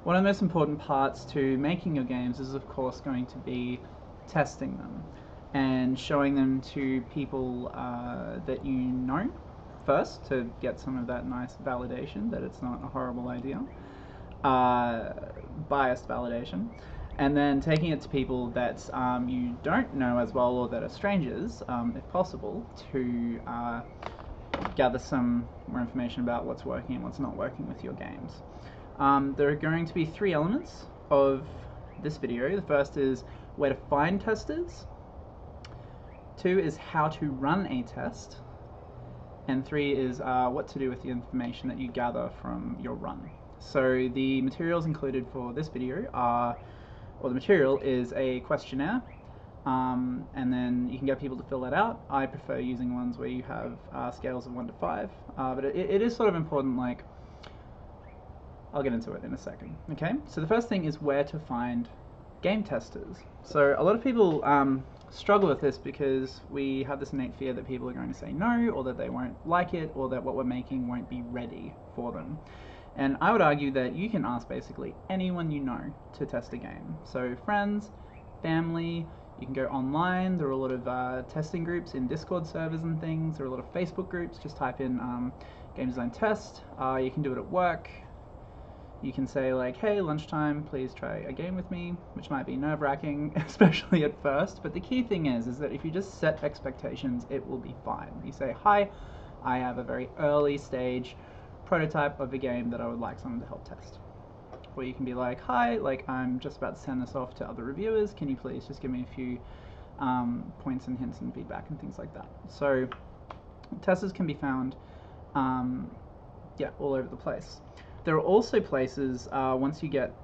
one of the most important parts to making your games is, of course, going to be testing them and showing them to people that you know first to get some of that nice validation that it's not a horrible idea, biased validation, and then taking it to people that you don't know as well or that are strangers, if possible, to gather some more information about what's working and what's not working with your games. There are going to be 3 elements of this video. The first is where to find testers. 2 is how to run a test. And 3 is what to do with the information that you gather from your run. So the materials included for this video are, or the material is a questionnaire, and then you can get people to fill that out. I prefer using ones where you have scales of 1 to 5, but it is sort of important, like, I'll get into it in a second. Okay, so the first thing is where to find game testers. So a lot of people struggle with this because we have this innate fear that people are going to say no, or that they won't like it, or that what we're making won't be ready for them. And I would argue that you can ask basically anyone you know to test a game. So friends, family, you can go online. There are a lot of testing groups in Discord servers and things. There are a lot of Facebook groups. Just type in game design test. You can do it at work. You can say like, hey, lunchtime, please try a game with me, which might be nerve-wracking, especially at first. But the key thing is that if you just set expectations, it will be fine. You say, hi, I have a very early stage prototype of a game that I would like someone to help test. Or you can be like, hi, like I'm just about to send this off to other reviewers. Can you please just give me a few points and hints and feedback and things like that. So testers can be found, all over the place. There are also places, once you get,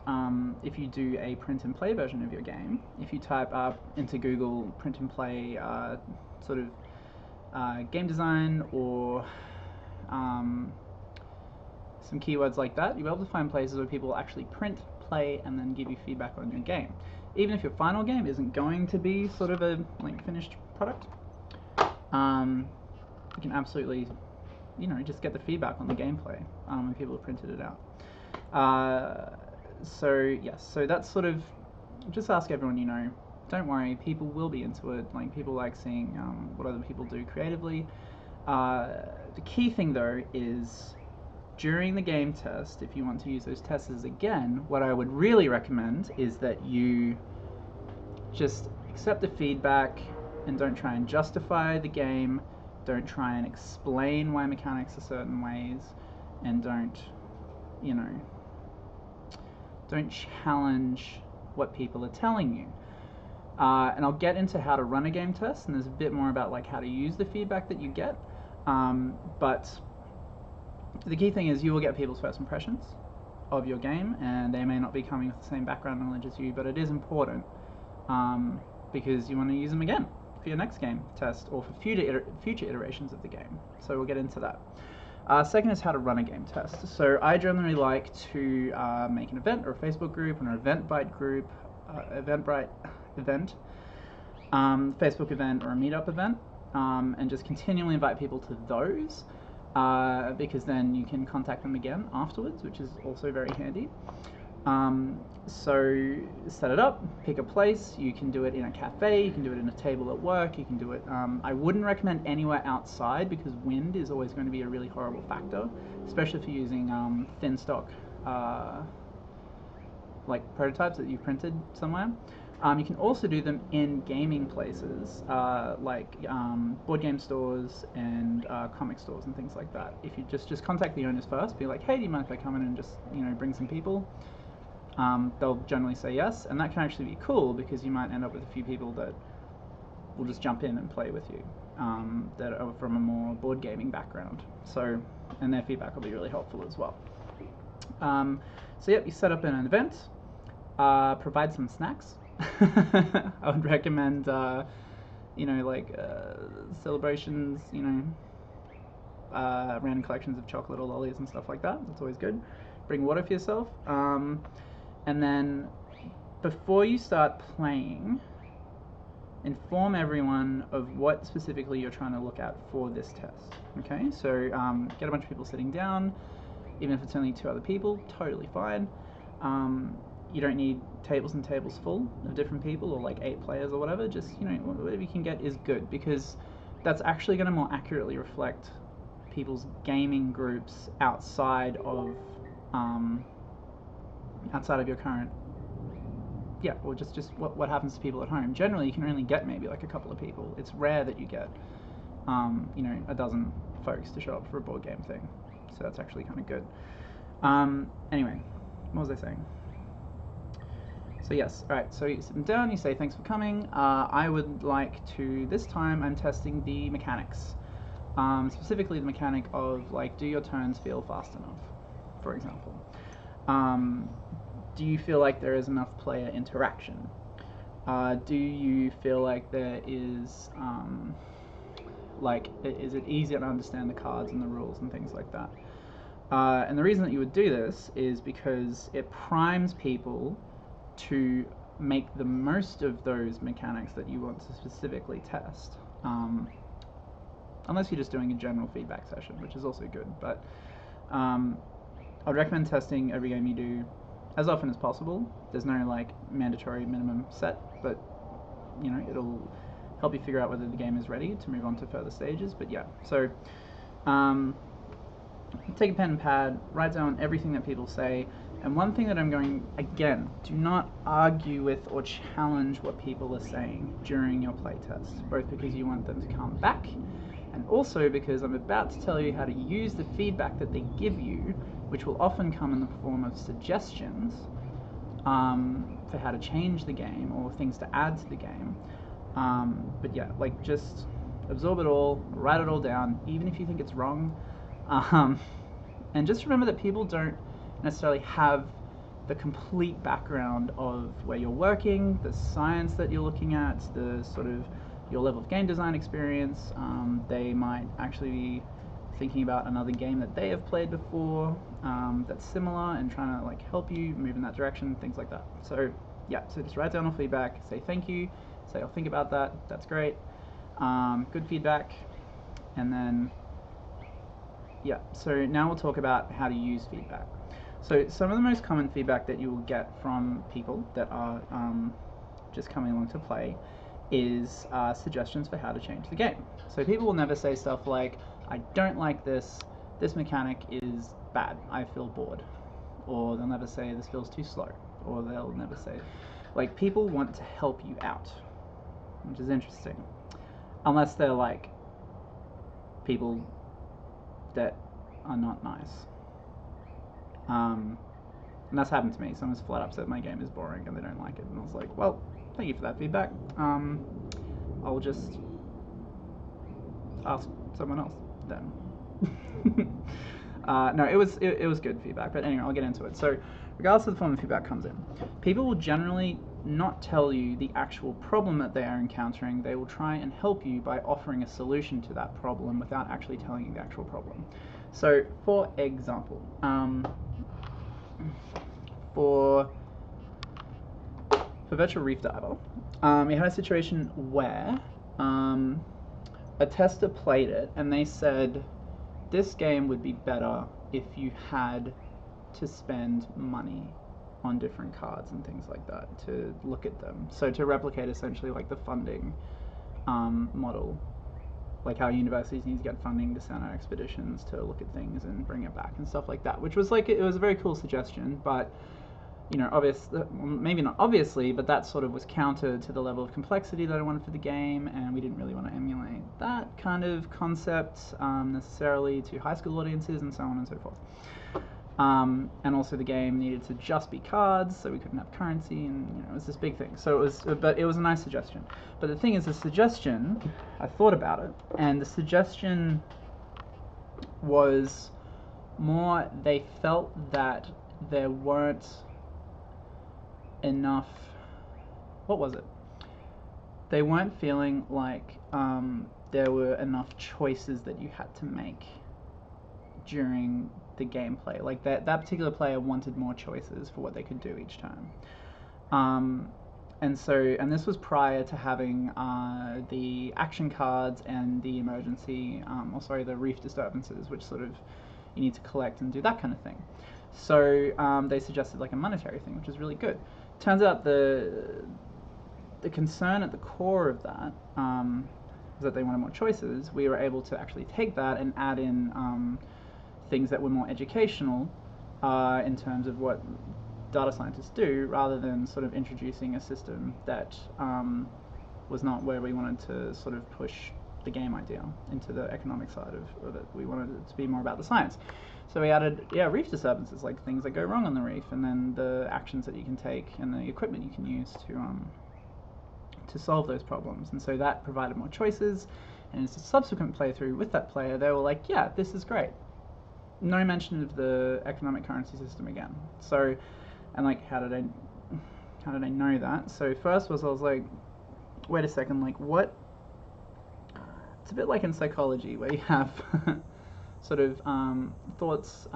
if you do a print and play version of your game, if you type up into Google print and play sort of game design or some keywords like that, you'll be able to find places where people actually print, play, and then give you feedback on your game. Even if your final game isn't going to be sort of a finished product, you can absolutely just get the feedback on the gameplay when people have printed it out. So that's sort of, just ask everyone you know. Don't worry, people will be into it. Like, people like seeing what other people do creatively. The key thing though is, during the game test, if you want to use those testers again, what I would really recommend is that you just accept the feedback and don't try and justify the game. Don't try and explain why mechanics are certain ways, and don't challenge what people are telling you. And I'll get into how to run a game test, and there's a bit more about like how to use the feedback that you get. But the key thing is you will get people's first impressions of your game, and they may not be coming with the same background knowledge as you, but it is important because you want to use them again for your next game test or for future iterations of the game. So we'll get into that. Second is how to run a game test. So I generally like to make an event or a Facebook group or an Eventbrite group, Facebook event or a meetup event, and just continually invite people to those because then you can contact them again afterwards, which is also very handy. So set it up, pick a place. You can do it in a cafe, you can do it in a table at work, you can do it, I wouldn't recommend anywhere outside because wind is always going to be a really horrible factor, especially if you're using thin stock like prototypes that you've printed somewhere. You can also do them in gaming places like board game stores and comic stores and things like that. If you just contact the owners first, be like, hey, do you mind if I come in and just bring some people? They'll generally say yes, and that can actually be cool because you might end up with a few people that will just jump in and play with you that are from a more board gaming background. So, and their feedback will be really helpful as well. So yep, you set up an event, provide some snacks. I would recommend, celebrations, random collections of chocolate or lollies and stuff like that. That's always good. Bring water for yourself. And then before you start playing, inform everyone of what specifically you're trying to look at for this test. Okay, so get a bunch of people sitting down, even if it's only 2 other people, totally fine. You don't need tables and tables full of different people, or like 8 players or whatever. Just, whatever you can get is good, because that's actually going to more accurately reflect people's gaming groups outside of your current, or just what happens to people at home. Generally, you can only get maybe like a couple of people. It's rare that you get a dozen folks to show up for a board game thing. So that's actually kind of good. Anyway, what was I saying? So yes, alright, so you sit them down, you say thanks for coming. I would like to, this time I'm testing the mechanics. Specifically the mechanic of, like, do your turns feel fast enough, for example. Do you feel like there is enough player interaction? Do you feel like there is, is it easier to understand the cards and the rules and things like that? And the reason that you would do this is because it primes people to make the most of those mechanics that you want to specifically test. Unless you're just doing a general feedback session, which is also good. But I'd recommend testing every game you do as often as possible. There's no like mandatory minimum set, but it'll help you figure out whether the game is ready to move on to further stages. But yeah, so take a pen and pad, write down everything that people say. And one thing that I'm going, again, do not argue with or challenge what people are saying during your playtest, both because you want them to come back, and also because I'm about to tell you how to use the feedback that they give you, which will often come in the form of suggestions for how to change the game or things to add to the game. But yeah, like, just absorb it all, write it all down, even if you think it's wrong. And just remember that people don't necessarily have the complete background of where you're working, the science that you're looking at, the sort of your level of game design experience. They might actually be thinking about another game that they have played before that's similar and trying to like help you move in that direction, things like that. So yeah, so just write down all feedback, say thank you, say I'll think about that, that's great, good feedback, and then yeah, so now we'll talk about how to use feedback. So some of the most common feedback that you will get from people that are just coming along to play is suggestions for how to change the game. So people will never say stuff like, I don't like this mechanic is bad, I feel bored. Or they'll never say, this feels too slow. Or they'll never say, like, people want to help you out, which is interesting. Unless they're like people that are not nice. And that's happened to me. Someone's flat upset my game is boring and they don't like it, and I was like, well, thank you for that feedback. I'll just ask someone else then. No, it was good feedback, but anyway, I'll get into it. So regardless of the form of feedback comes in, people will generally not tell you the actual problem that they are encountering. They will try and help you by offering a solution to that problem without actually telling you the actual problem. So for example, for Virtual Reef Diver, we had a situation where a tester played it and they said this game would be better if you had to spend money on different cards and things like that to look at them. So to replicate essentially like the funding model, like how universities need to get funding to send out expeditions to look at things and bring it back and stuff like that, which was like, it was a very cool suggestion, but maybe not obviously, but that sort of was counter to the level of complexity that I wanted for the game, and we didn't really want to emulate that kind of concept necessarily to high school audiences and so on and so forth. And also the game needed to just be cards, so we couldn't have currency, and it was this big thing. So it was a nice suggestion. But the thing is, the suggestion, I thought about it, and the suggestion was more, they felt that there weren't enough, what was it? They weren't feeling like there were enough choices that you had to make during the gameplay. Like that particular player wanted more choices for what they could do each turn. And this was prior to having the action cards and the emergency, the reef disturbances, which sort of you need to collect and do that kind of thing. So they suggested like a monetary thing, which is really good. Turns out the concern at the core of that was that they wanted more choices. We were able to actually take that and add in things that were more educational in terms of what data scientists do, rather than sort of introducing a system that was not where we wanted to sort of push the game idea into the economic side of it. We wanted it to be more about the science. So we added, reef disturbances, like things that go wrong on the reef, and then the actions that you can take and the equipment you can use to solve those problems. And so that provided more choices, and as a subsequent playthrough with that player, they were like, yeah, this is great. No mention of the economic currency system again. So, and like, how did I know that? So first I was like, wait a second, like what? It's a bit like in psychology where you have sort of thoughts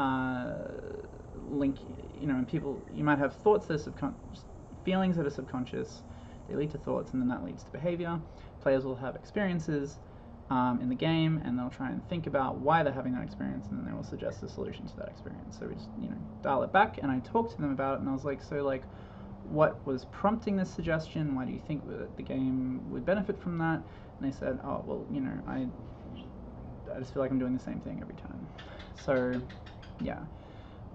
link, and people, you might have thoughts that are subconscious, feelings that are subconscious, they lead to thoughts, and then that leads to behavior. Players will have experiences in the game, and they'll try and think about why they're having that experience, and then they will suggest a solution to that experience. So we just, dial it back, and I talked to them about it, and I was like, so like, what was prompting this suggestion? Why do you think that the game would benefit from that? And they said, oh, well, I just feel like I'm doing the same thing every time. So, yeah.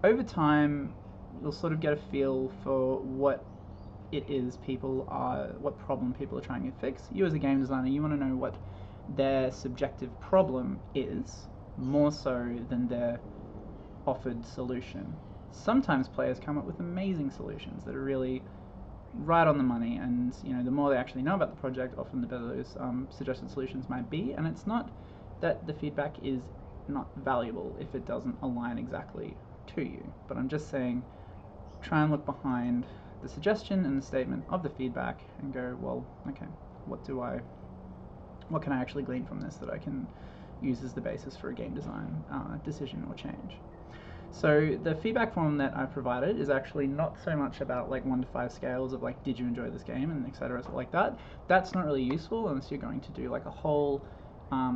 Over time, you'll sort of get a feel for what it is what problem people are trying to fix. You as a game designer, you want to know what their subjective problem is, more so than their offered solution. Sometimes players come up with amazing solutions that are really right on the money, and the more they actually know about the project, often the better those suggested solutions might be. And it's not that the feedback is not valuable if it doesn't align exactly to you, but I'm just saying, try and look behind the suggestion and the statement of the feedback and go, well, okay, what can I actually glean from this that I can use as the basis for a game design decision or change. So the feedback form that I provided is actually not so much about like 1 to 5 scales of like, did you enjoy this game, and etc. like that. That's not really useful unless you're going to do like a whole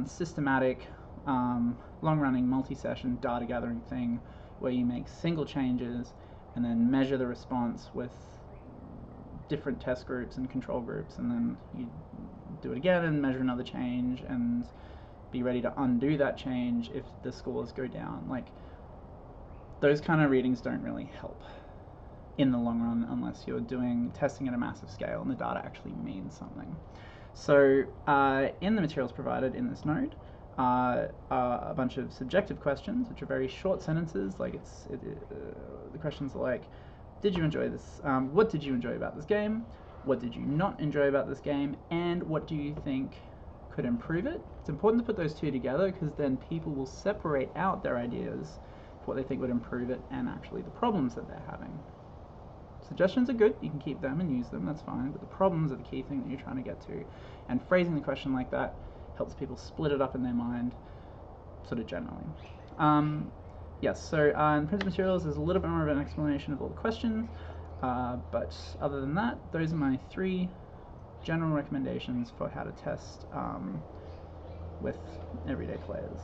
systematic, long-running multi-session data gathering thing where you make single changes and then measure the response with different test groups and control groups, and then you do it again and measure another change and be ready to undo that change if the scores go down. Like, those kind of readings don't really help in the long run unless you're doing testing at a massive scale and the data actually means something. So in the materials provided in this node are a bunch of subjective questions, which are very short sentences. Like the questions are like, did you enjoy this? What did you enjoy about this game? What did you not enjoy about this game? And what do you think could improve it? It's important to put those two together, because then people will separate out their ideas, what they think would improve it, and actually the problems that they're having. Suggestions are good, you can keep them and use them, that's fine, but the problems are the key thing that you're trying to get to. And phrasing the question like that helps people split it up in their mind, sort of generally. Yes, so in printed materials there's a little bit more of an explanation of all the questions, but other than that, those are my 3 general recommendations for how to test with everyday players.